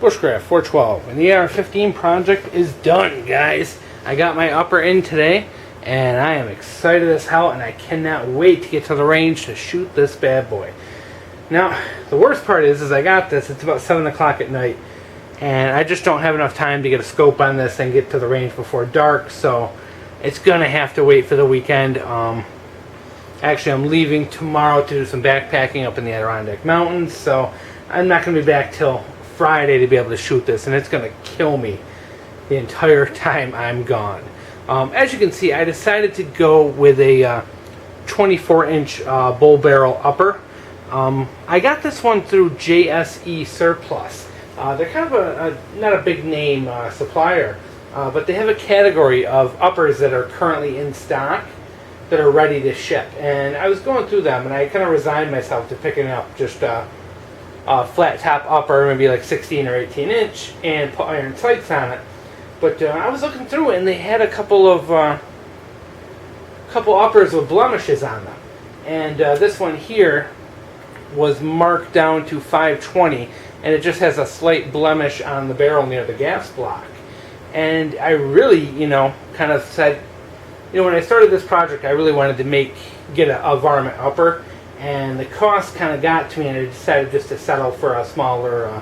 Bushcraft 412, and the AR15 project is done, guys. I got my upper in today, and I am excited as hell, and I cannot wait to get to the range to shoot this bad boy. Now, the worst part is I got this, it's about 7 o'clock at night, and I just don't have enough time to get a scope on this and get to the range before dark, so it's gonna have to wait for the weekend. Actually, I'm leaving tomorrow to do some backpacking up in the Adirondack Mountains, so I'm not gonna be back till Friday to be able to shoot this, and it's going to kill me the entire time I'm gone. As you can see, I decided to go with a 24-inch bull barrel upper. I got this one through JSE Surplus. They're kind of not a big name supplier, but they have a category of uppers that are currently in stock that are ready to ship. And I was going through them, and I kind of resigned myself to picking up just a flat top upper, maybe like 16 or 18 inch, and put iron sights on it. But I was looking through it, and they had a couple uppers with blemishes on them. And this one here was marked down to 520, and it just has a slight blemish on the barrel near the gas block. And I really, kind of said, when I started this project, I really wanted to get a varmint upper. And the cost kind of got to me, and I decided just to settle for a smaller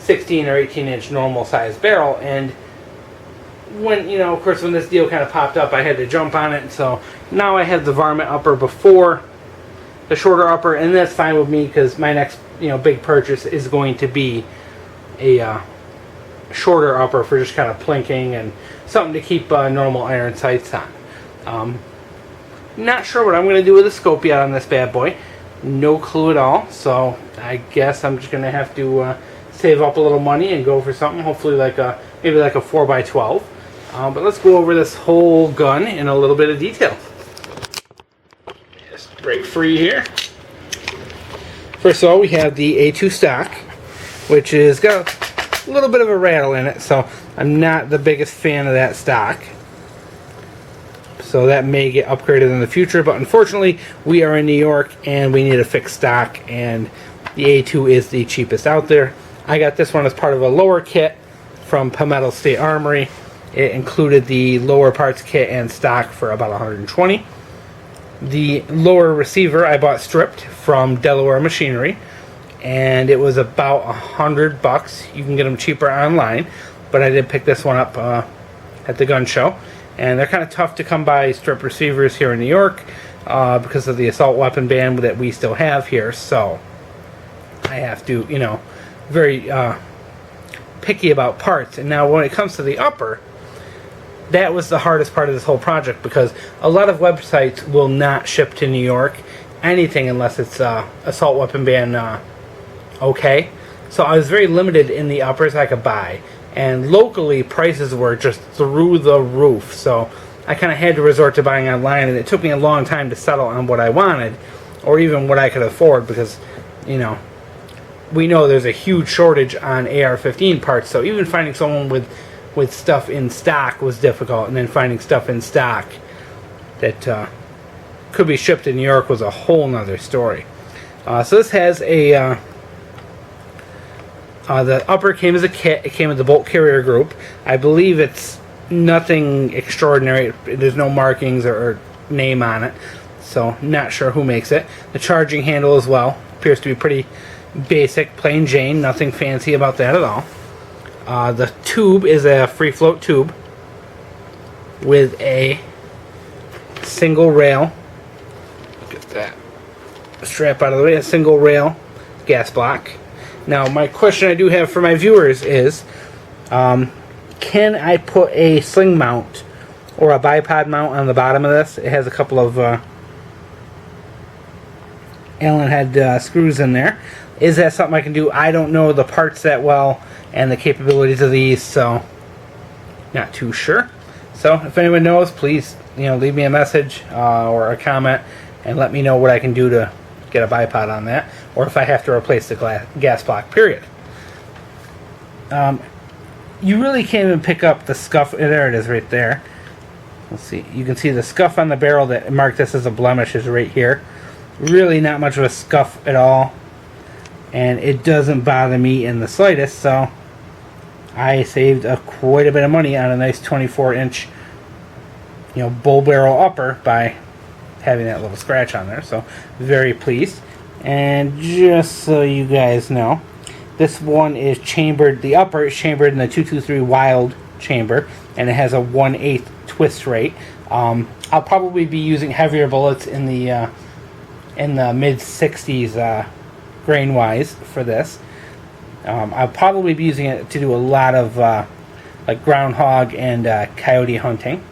16 or 18 inch normal size barrel. And when, of course, when this deal kind of popped up, I had to jump on it. And so now I have the varmint upper before the shorter upper, and that's fine with me because my next, big purchase is going to be a shorter upper for just kind of plinking and something to keep normal iron sights on. Not sure what I'm going to do with the scope yet on this bad boy. No clue at all. So I guess I'm just going to have to save up a little money and go for something. Hopefully maybe like a 4x12. But let's go over this whole gun in a little bit of detail. Just break free here. First of all, we have the A2 stock, which is got a little bit of a rattle in it. So I'm not the biggest fan of that stock. So that may get upgraded in the future, but unfortunately we are in New York and we need a fixed stock, and the A2 is the cheapest out there. I got this one as part of a lower kit from Palmetto State Armory. It included the lower parts kit and stock for about $120. The lower receiver I bought stripped from Delaware Machinery, and it was about $100. You can get them cheaper online, but I did pick this one up at the gun show. And they're kind of tough to come by, strip receivers here in New York because of the assault weapon ban that we still have here. So I have to, very picky about parts. And now when it comes to the upper, that was the hardest part of this whole project because a lot of websites will not ship to New York anything unless it's assault weapon ban okay. So I was very limited in the uppers I could buy. And locally, prices were just through the roof. So I kind of had to resort to buying online, and it took me a long time to settle on what I wanted, or even what I could afford, because, we know there's a huge shortage on AR-15 parts. So even finding someone with stuff in stock was difficult, and then finding stuff in stock that could be shipped to New York was a whole nother story. So this has a... the upper came as a kit. It came with the bolt carrier group. I believe it's nothing extraordinary. There's no markings or name on it, so not sure who makes it. The charging handle as well appears to be pretty basic, plain Jane. Nothing fancy about that at all. The tube is a free float tube with a single rail. Get that strap out of the way. A single rail gas block. Now, my question I do have for my viewers is, can I put a sling mount or a bipod mount on the bottom of this? It has a couple of Allen head screws in there. Is that something I can do? I don't know the parts that well and the capabilities of these, so not too sure. So, if anyone knows, please, leave me a message or a comment and let me know what I can do to get a bipod on that, or if I have to replace the gas block, period. You really can't even pick up the scuff. There it is right there. Let's see. You can see the scuff on the barrel that marked this as a blemish is right here. Really not much of a scuff at all. and it doesn't bother me in the slightest. So I saved quite a bit of money on a nice 24-inch, bull barrel upper by having that little scratch on there. So very pleased. And just so you guys know, this one is chambered. The upper is chambered in the 223 Wild chamber, and it has a 1/8 twist rate. I'll probably be using heavier bullets in the mid 60s grain wise for this. I'll probably be using it to do a lot of like groundhog and coyote hunting.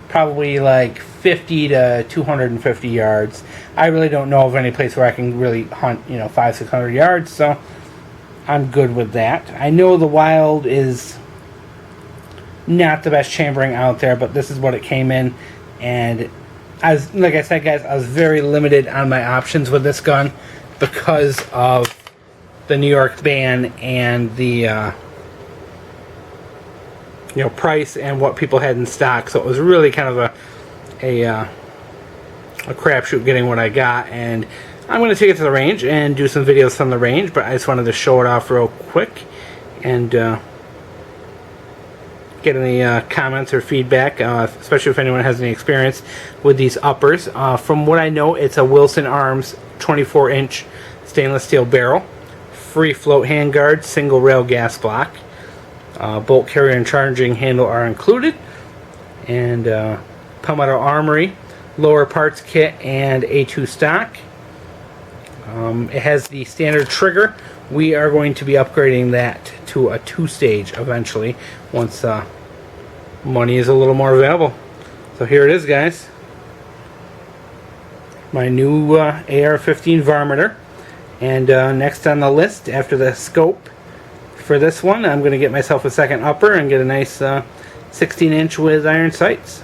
Probably like 50 to 250 yards. I really don't know of any place where I can really hunt 500-600 yards, so I'm good with that. I know the Wild is not the best chambering out there, but this is what it came in, and like I said, guys, I was very limited on my options with this gun because of the New York ban and the price and what people had in stock. So it was really kind of a crapshoot getting what I got, and I'm going to take it to the range and do some videos from the range, but I just wanted to show it off real quick and get any comments or feedback, especially if anyone has any experience with these uppers. From what I know, it's a Wilson Arms 24-inch stainless steel barrel, free float handguard, single rail gas block, bolt carrier and charging handle are included, and Palmetto Armory lower parts kit and A2 stock. It has the standard trigger. We are going to be upgrading that to a 2-stage eventually once money is a little more available. So here it is, guys. My new AR15 Varmint. And next on the list after the scope for this one, I'm going to get myself a second upper and get a nice 16-inch with iron sights.